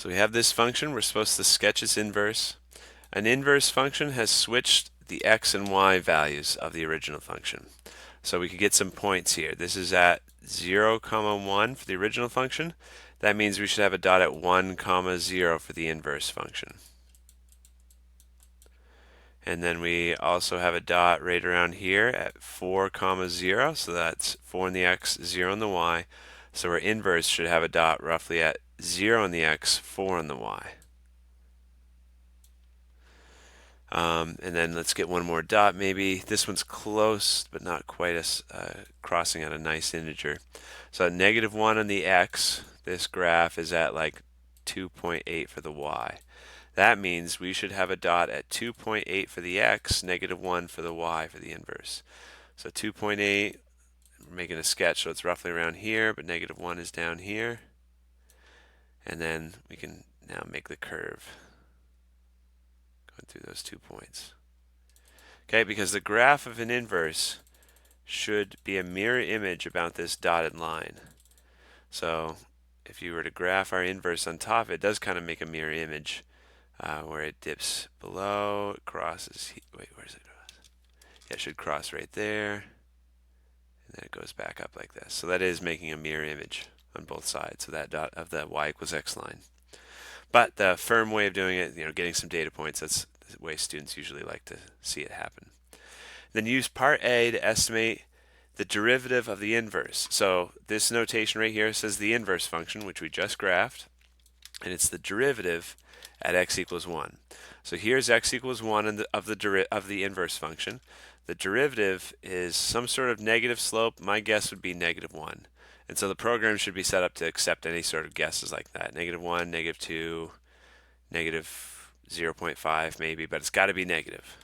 So we have this function. We're supposed to sketch its inverse. An inverse function has switched the x and y values of the original function. So we could get some points here. This is at 0, 1 for the original function. That means we should have a dot at 1, 0 for the inverse function. And then we also have a dot right around here at 4, 0. So that's 4 in the x, 0 in the y. So our inverse should have a dot roughly at 0 in the x, 4 in the y. And then let's get one more dot maybe. This one's close, but not quite as crossing at a nice integer. So at -1 on the x, this graph is at like 2.8 for the y. That means we should have a dot at 2.8 for the x, -1 for the y for the inverse. So 2.8, we're making a sketch, so it's roughly around here, but -1 is down here. And then we can now make the curve going through those 2 points. Okay, because the graph of an inverse should be a mirror image about this dotted line. So if you were to graph our inverse on top, it does kind of make a mirror image where it dips below, it crosses, wait, where does it cross? Yeah, it should cross right there, and then it goes back up like this. So that is making a mirror image on both sides of that dot of the y equals x line. But the firm way of doing it, getting some data points, that's the way students usually like to see it happen. Then use part A to estimate the derivative of the inverse. So this notation right here says the inverse function, which we just graphed, and it's the derivative at x equals 1. So here's x equals 1 of the inverse function. The derivative is some sort of negative slope. My guess would be -1. And so the program should be set up to accept any sort of guesses like that. -1, -2, -0.5 maybe, but it's got to be negative.